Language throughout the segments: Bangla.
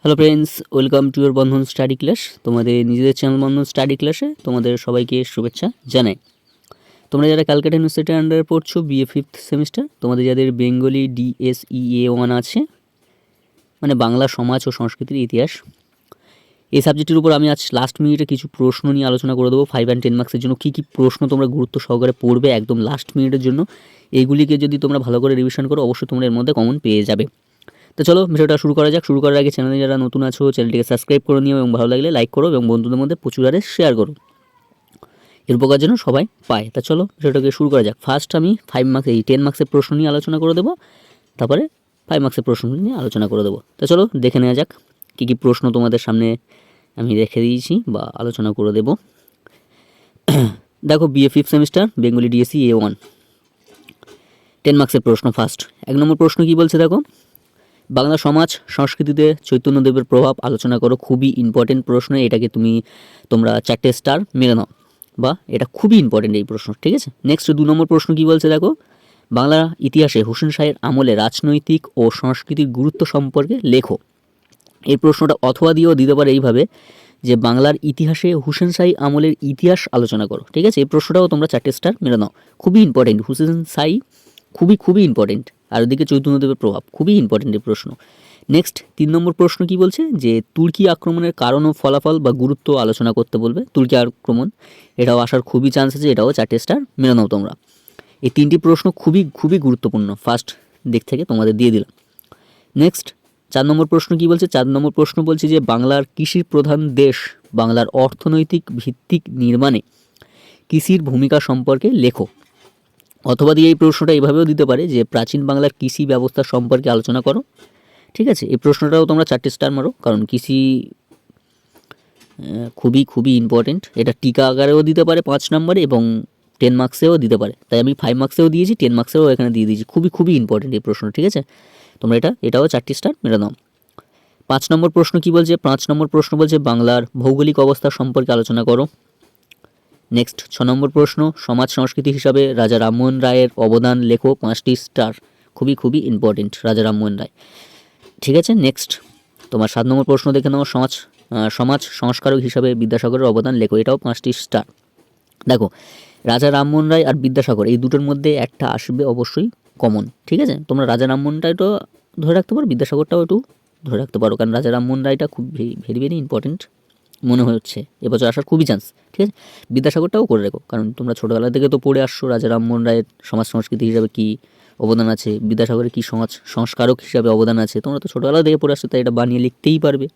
Hello friends, welcome to your Bandhan study class. তোমাদের নিজেদের চ্যানেল বন্ধন স্টাডি ক্লাসে তোমাদের সবাইকে শুভেচ্ছা জানাই। তোমরা যারা ক্যালকাটা ইউনিভার্সিটির আন্ডারে পড়ছো, বিএ ফিফথ সেমিস্টার, তোমাদের যাদের বেঙ্গলি DSEA1 আছে, মানে বাংলা সমাজ ও সংস্কৃতির ইতিহাস, এই সাবজেক্টের উপর আমি আজ লাস্ট মিনিটে কিছু প্রশ্ন নিয়ে আলোচনা করে দেবো। 5 and 10 মার্কসের জন্য কী কী প্রশ্ন তোমরা গুরুত্ব সহকারে পড়বে একদম লাস্ট মিনিটের জন্য। এইগুলিকে যদি তোমরা ভালো করে রিভিশন করো, অবশ্যই তোমরা এর মধ্যে কমন পেয়ে যাবে। তো চলো বিষয়টা শুরু করা যাক। শুরু করার আগে চ্যানেলে যারা নতুন আছো, চ্যানেলটিকে সাবস্ক্রাইব করে নিও এবং ভালো লাগলে লাইক করো এবং বন্ধুদের মধ্যে প্রচুর হারে শেয়ার করো, এর উপকার যেন সবাই পায়। তা চলো বিষয়টাকে শুরু করা যাক। ফার্স্ট আমি 5 মার্কস, এই 10 মার্কসের প্রশ্ন নিয়ে আলোচনা করে দেবো, তারপরে 5 মার্কসের প্রশ্ন নিয়ে আলোচনা করে দেবো। তা চলো দেখে নেওয়া যাক কী কী প্রশ্ন তোমাদের সামনে আমি রেখে দিয়েছি বা আলোচনা করে দেবো। দেখো, BA fifth semester, Bengali DSEA1, 10 মার্কসের প্রশ্ন। ফার্স্ট 1 নম্বর প্রশ্ন কী বলছে দেখো, বাংলা সমাজ সংস্কৃতিতে চৈতন্যদেবের প্রভাব আলোচনা করো। খুবই ইম্পর্টেন্ট প্রশ্ন, এটাকে তোমরা 4টে স্টার মেরে নাও, বা এটা খুবই ইম্পর্টেন্ট এই প্রশ্ন, ঠিক আছে। নেক্সট 2 নম্বর প্রশ্ন কী বলছে দেখো, বাংলা ইতিহাসে হোসেন শাহের আমলে রাজনৈতিক ও সংস্কৃতির গুরুত্ব সম্পর্কে লেখো। এই প্রশ্নটা অথবা দিয়েও দিতে পারে এইভাবে, যে বাংলার ইতিহাসে হুসেন শাহী আমলের ইতিহাস আলোচনা করো, ঠিক আছে। এই প্রশ্নটাও তোমরা 4টে স্টার মেরে নাও, খুবই ইম্পর্টেন্ট। হুসেন শাহী খুবই ইম্পর্টেন্ট, আর ওদিকে চৈতন্যদেবের প্রভাব, খুবই ইম্পর্টেন্ট এই প্রশ্ন। নেক্সট 3 নম্বর প্রশ্ন কি বলছে, যে তুর্কি আক্রমণের কারণ ও ফলাফল বা গুরুত্ব আলোচনা করতে বলবে। তুর্কি আক্রমণ, এটাও আসার খুবই চান্স আছে, এটাও 4টে স্টার মেনে নাও তোমরা। এই 3টি প্রশ্ন খুবই গুরুত্বপূর্ণ, ফার্স্ট দিক থেকে তোমাদের দিয়ে দিলাম। নেক্সট 4 নম্বর প্রশ্ন কি বলছে, 4 নম্বর প্রশ্ন বলছে যে বাংলার কৃষির প্রধান দেশ, বাংলার অর্থনৈতিক ভিত্তিক নির্মাণে কৃষির ভূমিকা সম্পর্কে লেখো। অথবা দিয়ে এই প্রশ্নটা এইভাবেও দিতে পারে, যে প্রাচীন বাংলার কৃষি ব্যবস্থা সম্পর্কে আলোচনা করো, ঠিক আছে। এই প্রশ্নটাও তোমরা 4টে স্টার মারো, কারণ কৃষি খুবই ইম্পর্টেন্ট। এটা টিকা আকারেও দিতে পারে 5 নম্বরে এবং 10 মার্কসেও দিতে পারে, তাই আমি 5 মার্কসেও দিয়েছি, 10 মার্কসেও এখানে দিয়ে দিয়েছি। খুবই ইম্পর্টেন্ট এই প্রশ্ন, ঠিক আছে। তোমরা এটাও 4টে স্টার মেরে নাও। 5 নম্বর প্রশ্ন কি বলছে, 5 নম্বর প্রশ্ন বলছে বাংলার ভৌগোলিক অবস্থা সম্পর্কে আলোচনা করো। নেক্সট 6 নম্বর প্রশ্ন, সমাজ সংস্কৃতি হিসাবে রাজা রামমোহন রায়ের অবদান লেখো, 5টি স্টার, খুবই ইম্পর্টেন্ট রাজা রামমোহন রায়, ঠিক আছে। নেক্সট তোমার 7 নম্বর প্রশ্ন দেখে নাও, সমাজ সংস্কারক হিসাবে বিদ্যাসাগরের অবদান লেখো, এটাও 5টি স্টার। দেখো, রাজা রামমোহন রায় আর বিদ্যাসাগর, এই দুটোর মধ্যে একটা আসবে অবশ্যই কমন, ঠিক আছে। তোমরা রাজা রামমোহন রায়টাও ধরে রাখতে পারো, বিদ্যাসাগরটাও একটু ধরে রাখতে পারো, কারণ রাজা রামমোহন রায়টা খুব ভেরি ইম্পর্টেন্ট মনে হচ্ছে, এবছর আসার খুবই চান্স, ঠিক আছে। বিদ্যাসাগরটাও করে রেখো, কারণ তোমরা ছোটোবেলা থেকে তো পড়ে আসছো রাজা রামমোহন রায়ের সমাজ সংস্কৃতি হিসাবে কী অবদান আছে, বিদ্যাসাগরের কী সমাজ সংস্কারক হিসাবে অবদান আছে, তোমরা তো ছোটোবেলা থেকে পড়ে আসছো, তাই এটা বানিয়ে লিখতেই পারবে।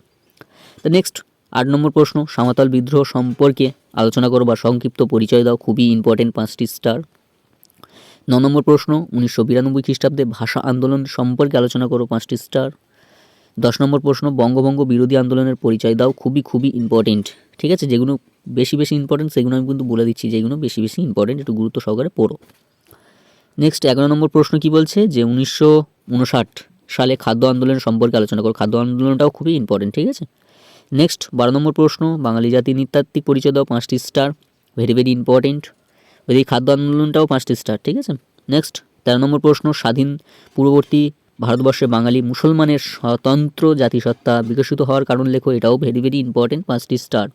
তো নেক্সট 8 নম্বর প্রশ্ন, সাঁওতাল বিদ্রোহ সম্পর্কে আলোচনা করো বা সংক্ষিপ্ত পরিচয় দাও, খুবই ইম্পর্টেন্ট, 5টি স্টার। 9 নম্বর প্রশ্ন, 1992 খ্রিস্টাব্দে ভাষা আন্দোলন সম্পর্কে আলোচনা করো, 5টি স্টার। 10 নম্বর প্রশ্ন, বঙ্গভঙ্গ বিরোধী আন্দোলনের পরিচয় দাও, খুবই ইম্পর্টেন্ট, ঠিক আছে। যেগুলো বেশি ইম্পর্টেন্ট সেগুলো আমি কিন্তু বলে দিচ্ছি, যেগুলো বেশি ইম্পর্টেন্ট একটু গুরুত্ব সহকারে পড়ো। নেক্সট 11 নম্বর প্রশ্ন কি বলছে, যে 1959 সালে খাদ্য আন্দোলন সম্পর্কে আলোচনা করো, খাদ্য আন্দোলনটাও খুবই ইম্পর্টেন্ট, ঠিক আছে। নেক্সট 12 নম্বর প্রশ্ন, বাঙালি জাতি নৃতাত্ত্বিক পরিচয় দাও, 5টি স্টার, ভেরি ইম্পর্টেন্ট। ওই খাদ্য আন্দোলনটাও 5টি স্টার, ঠিক আছে। নেক্সট 13 নম্বর প্রশ্ন, স্বাধীন পূর্ববর্তী ভারতবর্ষে বাঙালি মুসলমানের স্বতন্ত্র জাতিসত্তা বিকশিত হওয়ার কারণ লেখো, এটাও ভেরি ইম্পর্টেন্ট, 5টি স্টার।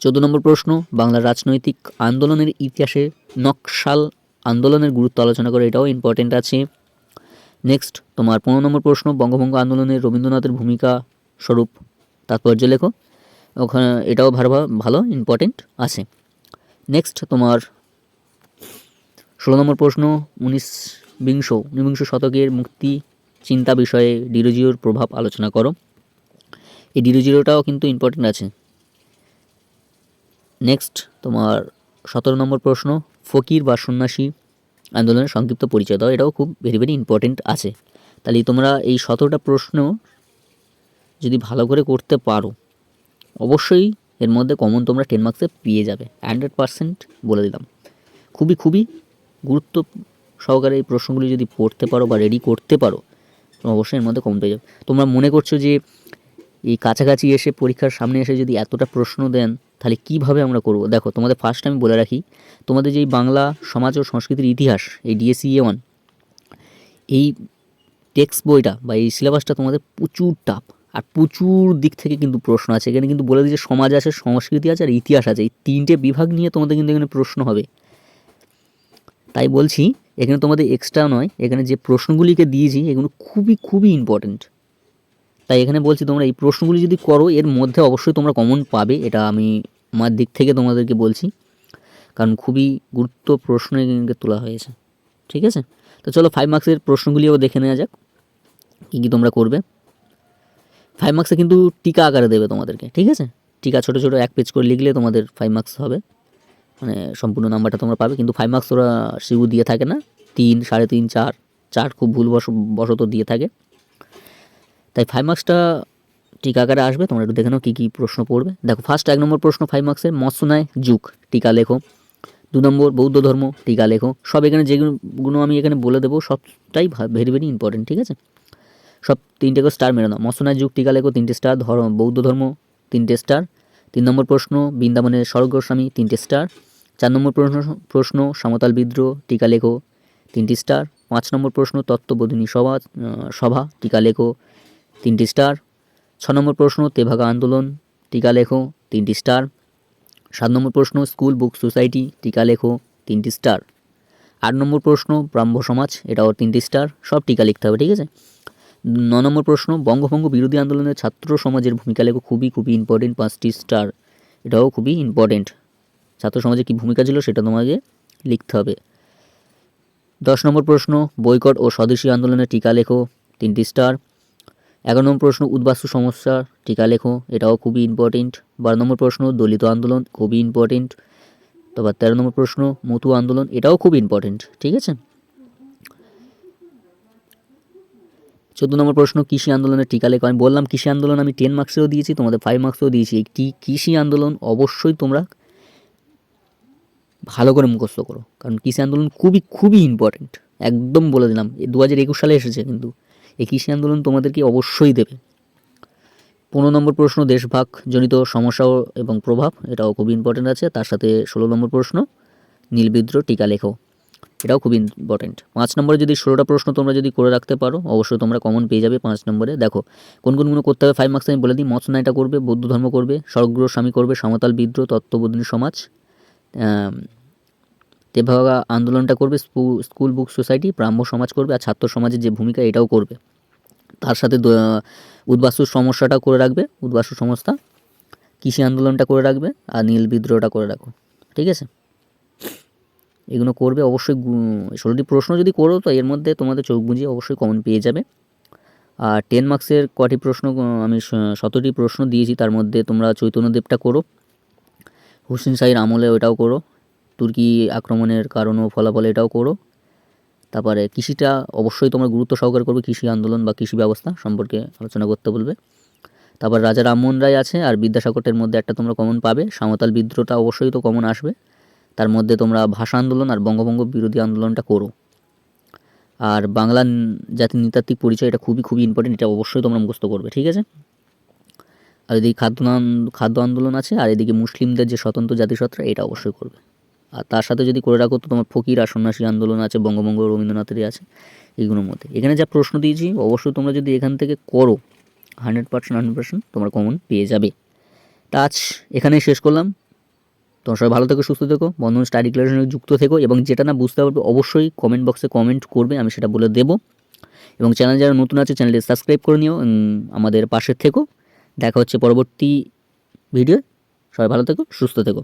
14 নম্বর প্রশ্ন, বাংলার রাজনৈতিক আন্দোলনের ইতিহাসে নকশাল আন্দোলনের গুরুত্ব আলোচনা করে, এটাও ইম্পর্টেন্ট আছে। নেক্সট তোমার 15 নম্বর প্রশ্ন, বঙ্গভঙ্গ আন্দোলনে রবীন্দ্রনাথের ভূমিকা স্বরূপ তাৎপর্য লেখো, ওখানে এটাও ভালো ইম্পর্টেন্ট আছে। নেক্সট তোমার 16 নম্বর প্রশ্ন, ঊনবিংশ শতকের মুক্তি চিন্তা বিষয়ে ডিরোজিওর প্রভাব আলোচনা করো, এই ডিরোজিওটাও কিন্তু ইম্পর্টেন্ট আছে। নেক্সট তোমার 17 নম্বর প্রশ্ন, ফকির বা সন্ন্যাসী আন্দোলনের সংক্ষিপ্ত পরিচয় দাও, এটাও খুব ভেরি ইম্পর্টেন্ট আছে। তাহলে তোমরা এই 17টা প্রশ্ন যদি ভালো করে করতে পারো, অবশ্যই এর মধ্যে কমন তোমরা 10 মার্কসে পেয়ে যাবে, 100% বলে দিলাম। খুবই গুরুত্ব সহকারে এই প্রশ্নগুলি যদি পড়তে পারো বা রেডি করতে পারো, অবশ্যই এর মধ্যে কমন পেয়ে যাবে। তোমরা মনে করছো যে এই কাছাকাছি এসে পরীক্ষার সামনে এসে যদি এতটা প্রশ্ন দেন, তাহলে কীভাবে আমরা করব। দেখো, তোমাদের ফার্স্ট আমি বলে রাখি, তোমাদের যেই বাংলা সমাজ ও সংস্কৃতির ইতিহাস, এই DSEA1, এই টেক্সট বইটা বা এই সিলেবাসটা তোমাদের প্রচুর টাফ, আর প্রচুর দিক থেকে কিন্তু প্রশ্ন আছে। এখানে কিন্তু বলে দিয়েছে সমাজ আছে, সংস্কৃতি আছে আর ইতিহাস আছে। এই 3টে বিভাগ নিয়ে তোমাদের কিন্তু এখানে প্রশ্ন হবে। তাই বলছি এখানে তোমাদের এক্সট্রা নয়, এখানে যে প্রশ্নগুলিকে দিয়েছি এগুলো খুবই খুবই ইম্পর্টেন্ট। তাই এখানে বলছি তোমরা এই প্রশ্নগুলি যদি করো এর মধ্যে অবশ্যই তোমরা কমন পাবে, এটা আমি আমার দিক থেকে তোমাদেরকে বলছি, কারণ খুবই গুরুত্ব প্রশ্ন এখানে তোলা হয়েছে। ঠিক আছে, তো চলো 5 মার্কসের প্রশ্নগুলিও দেখে নেওয়া যাক কী কী তোমরা করবে। 5 মার্কসে কিন্তু টিকা আকারে দেবে তোমাদেরকে, ঠিক আছে। টিকা ছোটো ছোটো 1 পেজ করে লিখলে তোমাদের 5 মার্কস হবে, মানে সম্পূর্ণ নাম্বারটা তোমরা পাবে। কিন্তু 5 মার্কস ওরা শিবু দিয়ে থাকে না, 3, 3.5, 4 খুব ভুল বশত দিয়ে থাকে। তাই 5 মার্কসটা টিকা আকারে আসবে। তোমরা একটু দেখে নাও কী কী প্রশ্ন পড়বে। দেখো ফার্স্ট 1 নম্বর প্রশ্ন 5 মার্কসের, মৎস্যনায় যুগ টিকা লেখো। 2 নম্বর বৌদ্ধ ধর্ম টিকা লেখো। সব এখানে যেগুলো আমি এখানে বলে দেবো সবটাই ভেরি ভেরি ইম্পর্টেন্ট, ঠিক আছে। সব 3টে করে স্টার মেরে নাও। মৎস্যনায় যুগ টিকা লেখো 3টে স্টার, বৌদ্ধ ধর্ম 3টে স্টার। 3 নম্বর প্রশ্ন বৃন্দাবনের স্বর্গ গোস্বামী 3টে স্টার। 4 নম্বর প্রশ্ন সমতাল বিদ্রোহ টিকা লেখো 3টি স্টার। 5 নম্বর প্রশ্ন তত্ত্ববোধিনী সভা টিকা লেখো 3টি স্টার। 6 নম্বর প্রশ্ন তেভাগা আন্দোলন টিকা লেখো 3টি স্টার। 7 নম্বর প্রশ্ন স্কুল বুক সোসাইটি টিকা লেখো 3টি স্টার। 8 নম্বর প্রশ্ন ব্রাহ্ম সমাজ, এটাও 3টি স্টার। সব টিকা লিখতে হবে, ঠিক আছে। 9 নম্বর প্রশ্ন বঙ্গভঙ্গ বিরোধী আন্দোলনে ছাত্র সমাজের ভূমিকা লেখো, খুবই খুবই ইম্পর্টেন্ট, 5টি স্টার, এটাও খুবই ইম্পর্টেন্ট। ছাত্র সমাজে কী ভূমিকা ছিল সেটা তোমাকে লিখতে হবে। 10 নম্বর প্রশ্ন বয়কট ও স্বদেশী আন্দোলনে টিকা লেখো 3টি স্টার। 11 নম্বর প্রশ্ন উদ্বাস্তু সমস্যা টিকা লেখো, এটাও খুবই ইম্পর্টেন্ট। 12 নম্বর প্রশ্ন দলিত আন্দোলন, খুবই ইম্পর্টেন্ট। তারপর 13 নম্বর প্রশ্ন মতুয়া আন্দোলন, এটাও খুব ইম্পর্টেন্ট, ঠিক আছে। 14 নম্বর প্রশ্ন কৃষি আন্দোলনের টিকা লেখো। আমি বললাম কৃষি আন্দোলন আমি 10 মার্কসেও দিয়েছি, তোমাদের 5 মার্কসেও দিয়েছি। একটি কৃষি আন্দোলন অবশ্যই তোমরা ভালো করে মুখস্থ করো, কারণ কৃষি আন্দোলন খুবই খুবই ইম্পর্টেন্ট, একদম বলে দিলাম। 2021 সালে এসেছে, কিন্তু এই কৃষি আন্দোলন তোমাদেরকে অবশ্যই দেবে। 15 নম্বর প্রশ্ন দেশভাগ জনিত সমস্যা এবং প্রভাব, এটাও খুব ইম্পর্টেন্ট আছে। তার সাথে 16 নম্বর প্রশ্ন নীল বিদ্রোহ টিকা লেখো, এটাও খুব ইম্পর্টেন্ট। 5 নম্বরে যদি 16টা প্রশ্ন তোমরা যদি করে রাখতে পারো অবশ্যই তোমরা কমন পেয়ে যাবে 5 নম্বরে। দেখো কোনগুলো করতে হবে 5 মার্কস আমি বলে দিই। মৎস্যনায়টা করবে, বৌদ্ধ ধর্ম করবে, স্বর্গগ্রহ স্বামী করবে, সমতাল বিদ্রোহ, তত্ত্ববোধিনী সমাজ, তেভাগা আন্দোলনটা করবে, স্কুল বুক সোসাইটি, ব্রাহ্ম সমাজ করবে, আর ছাত্র সমাজের যে ভূমিকা এটাও করবে। তার সাথে উদ্বাস্তুর সমস্যাটা করে রাখবে, উদ্বাস্তু সংস্থা, কৃষি আন্দোলনটা করে রাখবে, আর নীল বিদ্রোহটা করে রাখো, ঠিক আছে। এগুলো করবে অবশ্যই। 16টি প্রশ্ন যদি করো তো এর মধ্যে তোমাদের চোখ বুঝিয়ে অবশ্যই কমন পেয়ে যাবে। আর 10 মার্কসের কটি প্রশ্ন আমি 17টি প্রশ্ন দিয়েছি, তার মধ্যে তোমরা চৈতন্যদেবটা করো, হুসেন শাহের আমলে ওটাও করো, তুর্কি আক্রমণের কারণ ও ফলাফল এটাও করো। তারপরে কৃষিটা অবশ্যই তোমরা গুরুত্ব সহকারে করবে, কৃষি আন্দোলন বা কৃষি ব্যবস্থা সম্পর্কে আলোচনা করতে বলবে। তারপর রাজা রামমোহন রায় আছে আর বিদ্যাসাগরের মধ্যে একটা তোমরা কমন পাবে। সাঁওতাল বিদ্রোহটা অবশ্যই তো কমন আসবে। তার মধ্যে তোমরা ভাষা আন্দোলন আর বঙ্গভঙ্গ বিরোধী আন্দোলনটা করো। আর বাংলা জাতির নৃতাত্ত্বিক পরিচয়, এটা খুবই খুবই ইম্পর্টেন্ট, এটা অবশ্যই তোমরা মুখস্থ করবে, ঠিক আছে। আর এদিকে খাদ্য আন্দোলন আছে, আর এদিকে মুসলিমদের যে স্বতন্ত্র জাতিসত্তা এটা অবশ্যই করবে। আর তার সাথে যদি করে রাখো তো তোমার ফকির আর সন্ন্যাসী আন্দোলন আছে, বঙ্গভঙ্গ রবীন্দ্রনাথেরই আছে, এইগুলোর মধ্যে। এখানে যা প্রশ্ন দিয়েছি অবশ্যই তোমরা যদি এখান থেকে করো 100% তোমরা কমন পেয়ে যাবে। তা আজ এখানেই শেষ করলাম। তোমরা সবাই ভালো থেকো, সুস্থ থেকো, বন্ধন স্টাডি ক্লাসে যুক্ত থেকো, এবং যেটা না বুঝতে পারবে অবশ্যই কমেন্ট বক্সে কমেন্ট করবে, আমি সেটা বলে দেবো। এবং চ্যানেল যারা নতুন আছে চ্যানেলটি সাবস্ক্রাইব করে নিও, আমাদের পাশে থেকো। দেখা হচ্ছে পরবর্তী ভিডিও। সবাই ভালো থেকো, সুস্থ থেকো।